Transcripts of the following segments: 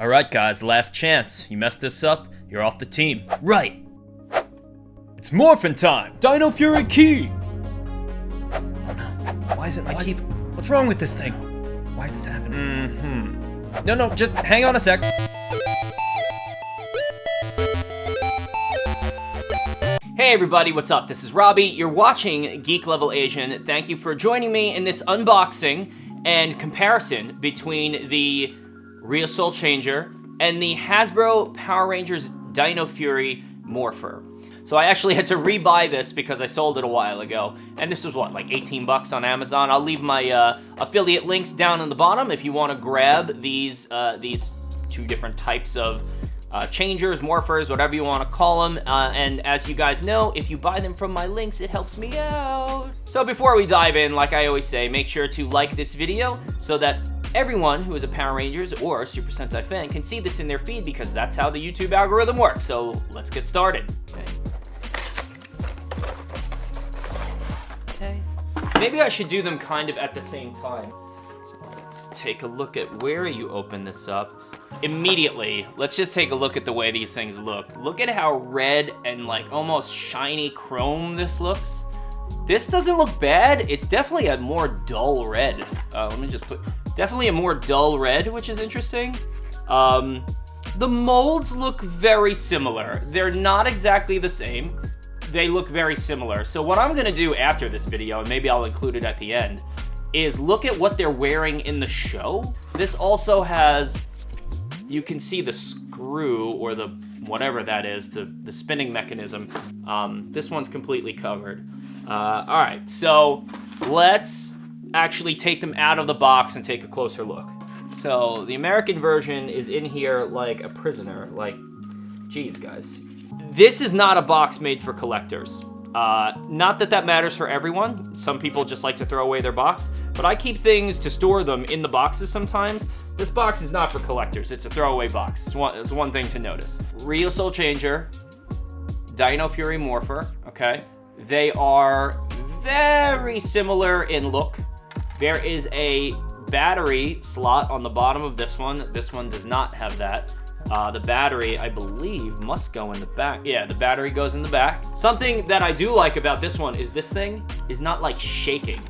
Alright guys, last chance. You mess this up, you're off the team. Right! It's morphin' time! Dino Fury Key! Oh no. Why is it my key? What's wrong with this thing? Why is this happening? No, just hang on a sec. Hey everybody, what's up? This is Robbie. You're watching Geek Level Asian. Thank you for joining me in this unboxing and comparison between the Ryusoul Changer and the Hasbro Power Rangers Dino Fury Morpher. So I actually had to rebuy this because I sold it a while ago, and this was what, like 18 bucks on Amazon. I'll leave my affiliate links down in the bottom if you want to grab these two different types of changers, morphers, whatever you want to call them. And as you guys know, if you buy them from my links, it helps me out. So before we dive in, like I always say, make sure to like this video so that everyone who is a Power Rangers or a Super Sentai fan can see this in their feed, because that's how the YouTube algorithm works. So let's get started. Okay. Maybe I should do them kind of at the same time. So let's take a look at where you open this up. Immediately, let's just take a look at the way these things look. Look at how red and like almost shiny chrome this looks. This doesn't look bad. It's definitely a more dull red. Let me just put, definitely a more dull red, which is interesting. The molds look very similar. They're not exactly the same. They look very similar. So what I'm gonna do after this video, and maybe I'll include it at the end, is look at what they're wearing in the show. This also has, you can see the screw, or the whatever that is, the spinning mechanism. This one's completely covered. All right, so let's actually take them out of the box and take a closer look. So the American version is in here like a prisoner. Like, geez, guys. This is not a box made for collectors. Not that that matters for everyone. Some people just like to throw away their box, but I keep things to store them in the boxes sometimes. This box is not for collectors. It's a throwaway box. It's one thing to notice. Ryusoul Changer, Dino Fury Morpher, okay? They are very similar in look. There is a battery slot on the bottom of this one. This one does not have that. The battery, I believe, must go in the back. Yeah, the battery goes in the back. Something that I do like about this one is this thing is not like shaking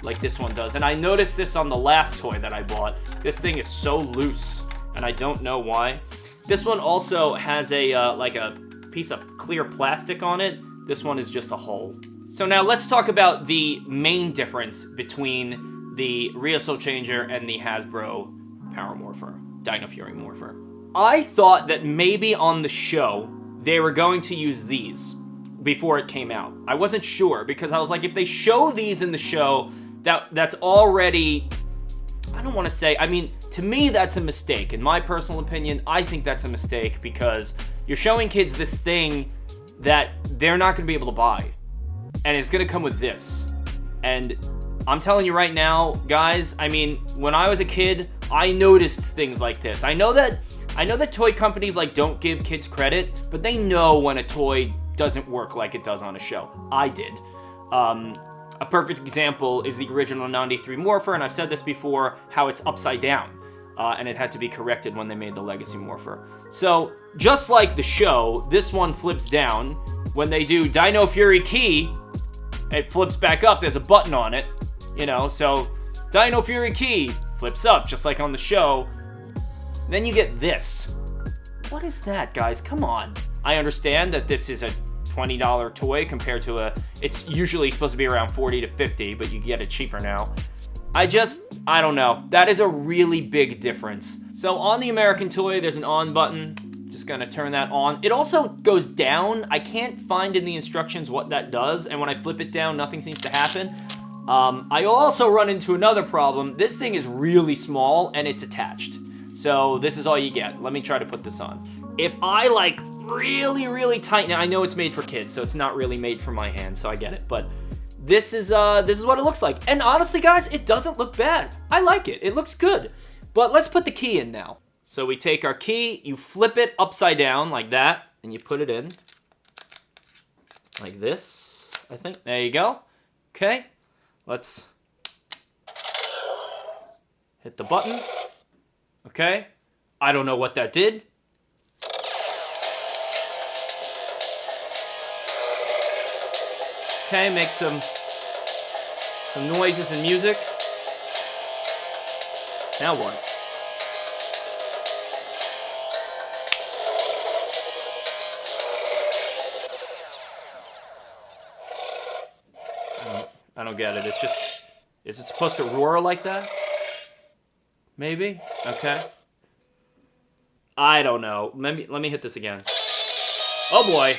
like this one does. And I noticed this on the last toy that I bought. This thing is so loose, and I don't know why. This one also has a like a piece of clear plastic on it. This one is just a hole. So now let's talk about the main difference between the Ryusoul Changer and the Hasbro Power Morpher, Dino Fury Morpher. I thought that maybe on the show they were going to use these before it came out. I wasn't sure, because I was like, if they show these in the show, that's already, I don't want to say, I mean, to me that's a mistake. In my personal opinion, I think that's a mistake, because you're showing kids this thing that they're not going to be able to buy, and it's going to come with this. And I'm telling you right now, guys, I mean, when I was a kid, I noticed things like this. I know that toy companies like don't give kids credit, but they know when a toy doesn't work like it does on a show. I did. A perfect example is the original 93 Morpher, and I've said this before, how it's upside down. And it had to be corrected when they made the Legacy Morpher. So, just like the show, this one flips down. When they do Dino Fury Key, it flips back up. There's a button on it, you know, so Dino Fury Key flips up, just like on the show. Then you get this. What is that, guys? Come on. I understand that this is a $20 toy compared to it's usually supposed to be around $40 to $50, but you get it cheaper now. I don't know. That is a really big difference. So on the American toy, there's an on button. Just gonna turn that on. It also goes down. I can't find in the instructions what that does, and when I flip it down, nothing seems to happen. I also run into another problem. This thing is really small, and it's attached. So this is all you get. Let me try to put this on. If I like really, really tighten it, I know it's made for kids, so it's not really made for my hand, so I get it. But this is what it looks like. And honestly, guys, it doesn't look bad. I like it. It looks good. But let's put the key in now. So we take our key, you flip it upside down like that, and you put it in like this, I think. There you go. Okay. Let's hit the button. Okay, I don't know what that did. Okay, make some noises and music. Now what? I don't get it. It's just... Is it supposed to roar like that? Maybe? Okay. I don't know. Let me hit this again. Oh boy.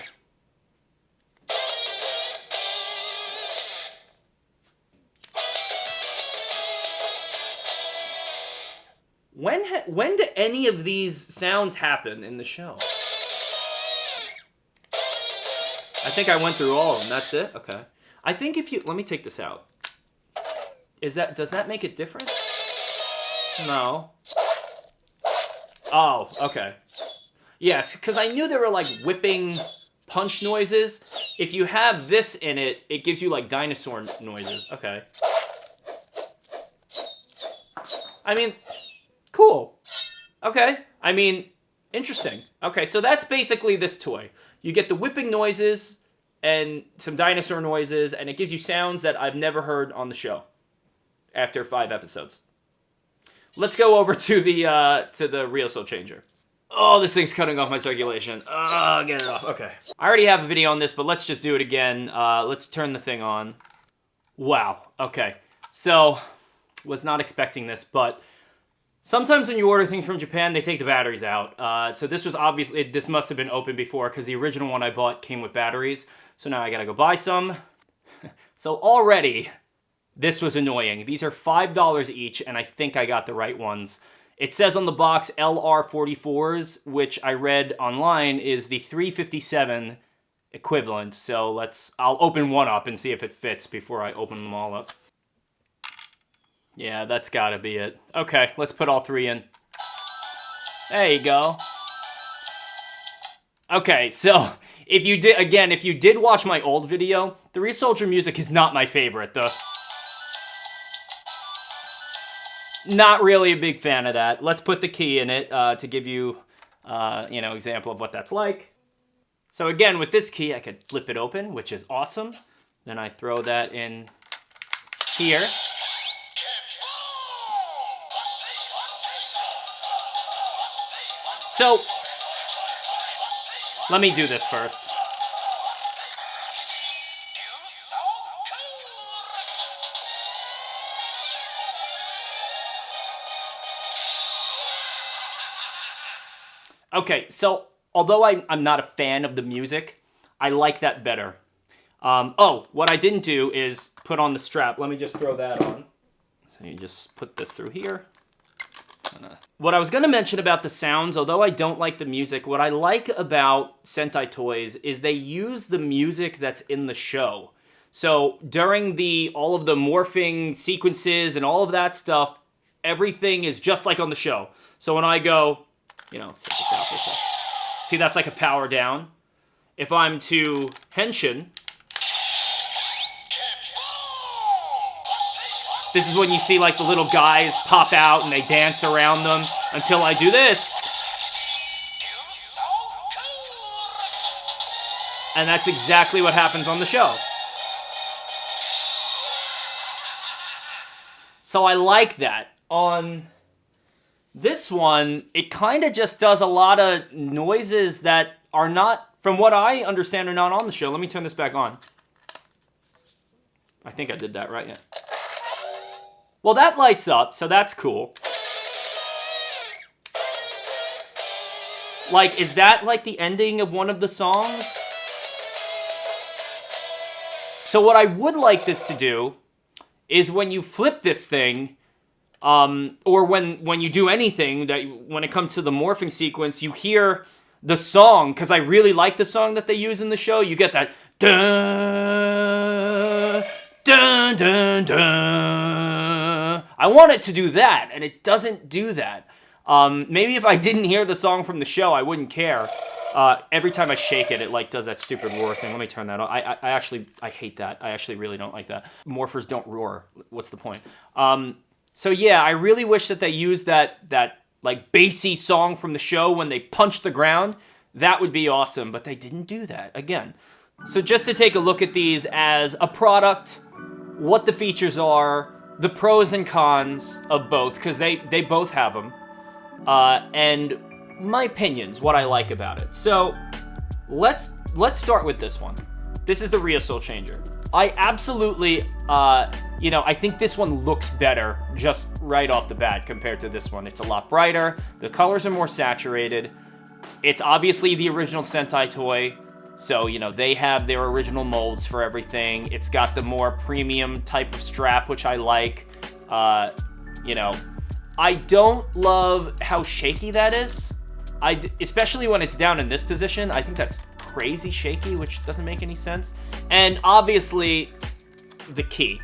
When do any of these sounds happen in the show? I think I went through all of them. That's it? Okay. I think if you... Let me take this out. Does that make it different? No. Oh, okay. Yes, because I knew there were like whipping punch noises. If you have this in it, it gives you like dinosaur noises. Okay. I mean, cool. Okay. I mean, interesting. Okay, so that's basically this toy. You get the whipping noises and some dinosaur noises, and it gives you sounds that I've never heard on the show after 5 episodes. Let's go over to the Ryusoul Changer. Oh, this thing's cutting off my circulation. Get it off. Okay. I already have a video on this, but let's just do it again. Let's turn the thing on. Wow. Okay. So, was not expecting this, but sometimes when you order things from Japan, they take the batteries out. So this was obviously, this must have been open before because the original one I bought came with batteries. So now I gotta go buy some. So already, this was annoying. These are $5 each, and I think I got the right ones. It says on the box LR44s, which I read online is the 357 equivalent. So I'll open one up and see if it fits before I open them all up. Yeah, that's gotta be it. Okay, let's put all 3 in. There you go. Okay, so if you did watch my old video, the Ryusoul music is not my favorite. Not really a big fan of that. Let's put the key in it to give you, example of what that's like. So again, with this key, I could flip it open, which is awesome. Then I throw that in here. So, let me do this first. Okay, so although I'm not a fan of the music, I like that better. What I didn't do is put on the strap. Let me just throw that on. So you just put this through here. What I was going to mention about the sounds, although I don't like the music, what I like about Sentai toys is they use the music that's in the show. So during all of the morphing sequences and all of that stuff, everything is just like on the show. So when I go, let's take this out for a second. See, that's like a power down. If I'm to Henshin, this is when you see like the little guys pop out and they dance around them until I do this. And that's exactly what happens on the show. So I like that. On this one, it kind of just does a lot of noises that are not, from what I understand, are not on the show. Let me turn this back on. I think I did that right, yeah. Well, that lights up, so that's cool. Like, is that like the ending of one of the songs? So what I would like this to do is when you flip this thing, or when you do anything, when it comes to the morphing sequence, you hear the song, because I really like the song that they use in the show. You get that dun, dun, dun, dun. I want it to do that, and it doesn't do that. Maybe if I didn't hear the song from the show, I wouldn't care. Every time I shake it, it like does that stupid roar thing. Let me turn that on. I hate that. I actually really don't like that. Morphers don't roar. What's the point? So yeah, I really wish that they used that like bassy song from the show when they punch the ground, that would be awesome, but they didn't do that, again. So just to take a look at these as a product, what the features are, the pros and cons of both, because they both have them, and my opinions, what I like about it. So let's start with this one. This is the Ryusoul Changer. I absolutely, I think this one looks better just right off the bat compared to this one. It's a lot brighter. The colors are more saturated. It's obviously the original Sentai toy. So, they have their original molds for everything. It's got the more premium type of strap, which I like. I don't love how shaky that is. Especially when it's down in this position. I think that's crazy shaky, which doesn't make any sense. And obviously, the key.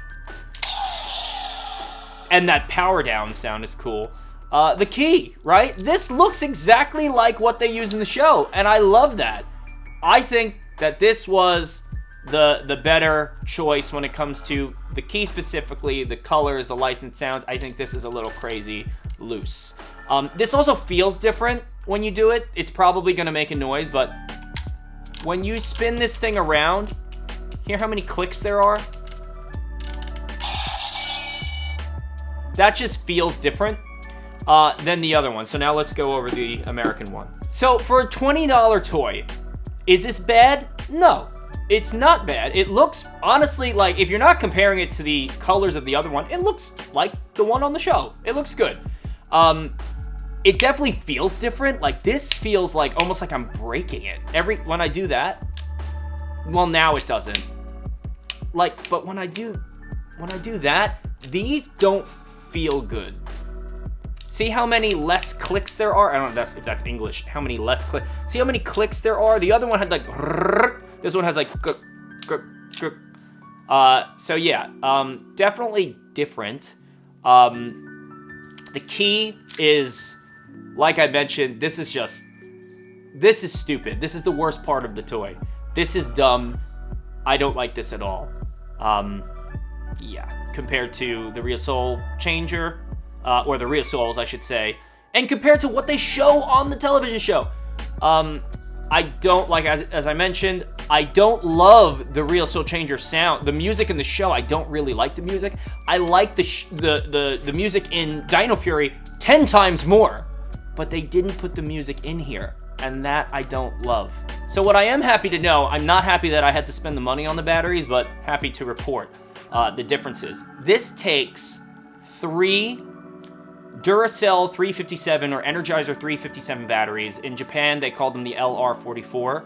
And that power down sound is cool. The key, right? This looks exactly like what they use in the show, and I love that. I think that this was the better choice when it comes to the key specifically, the colors, the lights and sounds. I think this is a little crazy loose. This also feels different when you do it. It's probably going to make a noise, but when you spin this thing around, hear how many clicks there are? That just feels different than the other one. So now let's go over the American one. So for a $20 toy, is this bad? No, it's not bad. It looks, honestly, like if you're not comparing it to the colors of the other one, it looks like the one on the show. It looks good. It definitely feels different. Like this feels like almost like I'm breaking it. When I do that, well, now it doesn't. But when I do that, these don't feel good. See how many less clicks there are? I don't know if that's English. How many less clicks? See how many clicks there are? The other one had like, this one has like, so yeah, definitely different. The key is, like I mentioned, this is stupid. This is the worst part of the toy. This is dumb. I don't like this at all. Yeah, compared to the Ryusoul Changer, or the Ryusouls, I should say, and compared to what they show on the television show. I don't like, as I mentioned, I don't love the Ryusoul Changer sound. The music in the show, I don't really like the music. I like the music in Dino Fury 10 times more, but they didn't put the music in here, and that I don't love. So what I am happy to know, I'm not happy that I had to spend the money on the batteries, but happy to report the differences. This takes 3 Duracell 357 or Energizer 357 batteries. In Japan, they call them the LR44.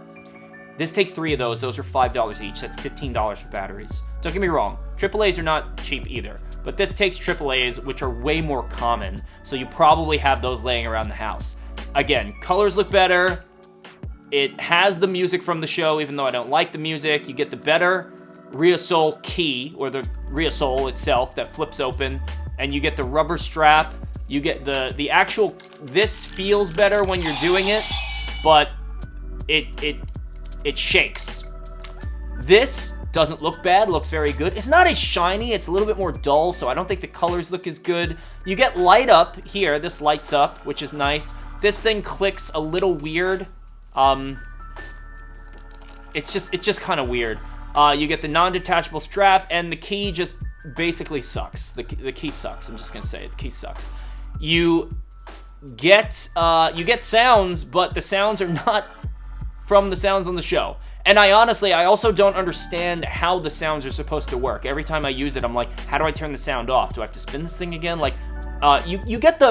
This takes 3 of those. Those are $5 each. That's $15 for batteries. Don't get me wrong. AAAs are not cheap either. But this takes AAAs, which are way more common. So you probably have those laying around the house. Again, colors look better. It has the music from the show, even though I don't like the music. You get the better Ryusoul key, or the Ryusoul itself that flips open. And you get the rubber strap. You get the actual, this feels better when you're doing it, but it shakes. This doesn't look bad, looks very good. It's not as shiny, it's a little bit more dull, so I don't think the colors look as good. You get light up here, this lights up, which is nice. This thing clicks a little weird. It's just kind of weird. You get the non-detachable strap, and the key just basically sucks. The key sucks, I'm just gonna say it, the key sucks. You get sounds, but the sounds are not from the sounds on the show. And I also don't understand how the sounds are supposed to work. Every time I use it, I'm like, how do I turn the sound off? Do I have to spin this thing again? Like, you get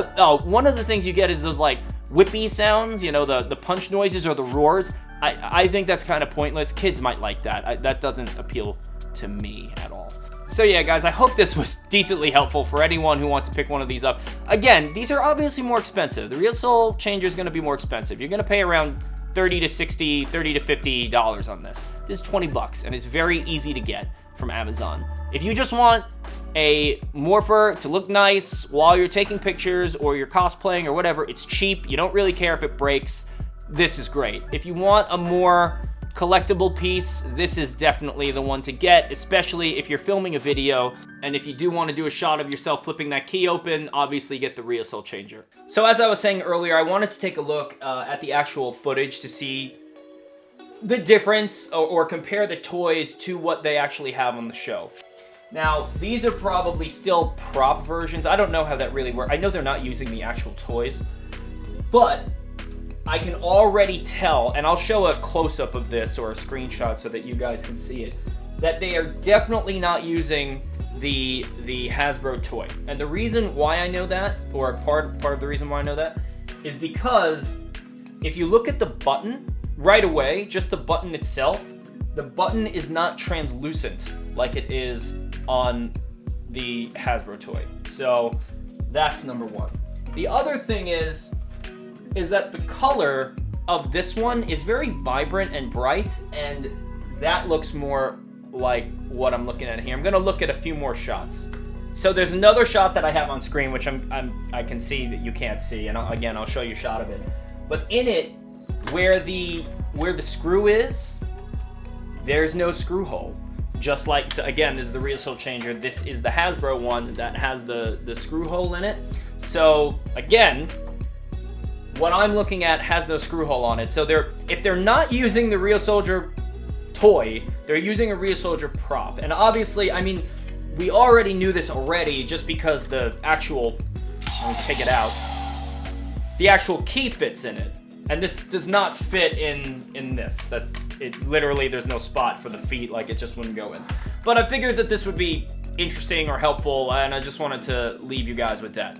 one of the things you get is those like whippy sounds, the punch noises or the roars. I think that's kind of pointless. Kids might like that. That doesn't appeal to me at all. So yeah, guys, I hope this was decently helpful for anyone who wants to pick one of these up. Again, these are obviously more expensive. The Ryusoul Changer is going to be more expensive. You're going to pay around $30 to $60, $30 to $50 on this. This is 20 bucks, and it's very easy to get from Amazon. If you just want a Morpher to look nice while you're taking pictures or you're cosplaying or whatever, it's cheap. You don't really care if it breaks. This is great. If you want a more collectible piece, this is definitely the one to get, especially if you're filming a video And if you do want to do a shot of yourself flipping that key open, obviously get the Ryusoul Changer. So as I was saying earlier, I wanted to take a look at the actual footage to see the difference or compare the toys to what they actually have on the show. Now, these are probably still prop versions. I don't know how that really works. I know they're not using the actual toys, but I can already tell, and I'll show a close-up of this or a screenshot so that you guys can see it, that they are definitely not using the Hasbro toy. And the reason why I know that, or part of the reason why I know that, is because if you look at the button right away, just the button itself, the button is not translucent like it is on the Hasbro toy. So that's number one. The other thing is that the color of this one is very vibrant and bright, and that looks more like what I'm looking at here. I'm gonna look at a few more shots. So there's another shot that I have on screen, which I can see that you can't see, and again, I'll show you a shot of it. But in it, where the screw is, there's no screw hole. Just like, so again, this is the Ryusoul Changer. This is the Hasbro one that has the screw hole in it. So again, what I'm looking at has no screw hole on it. So if they're not using the Ryusoul toy, they're using a Ryusoul prop. And obviously, I mean, we already knew this already just because the actual, let me take it out, the actual key fits in it. And this does not fit in this. That's it. Literally, there's no spot for the feet, like it just wouldn't go in. But I figured that this would be interesting or helpful, and I just wanted to leave you guys with that.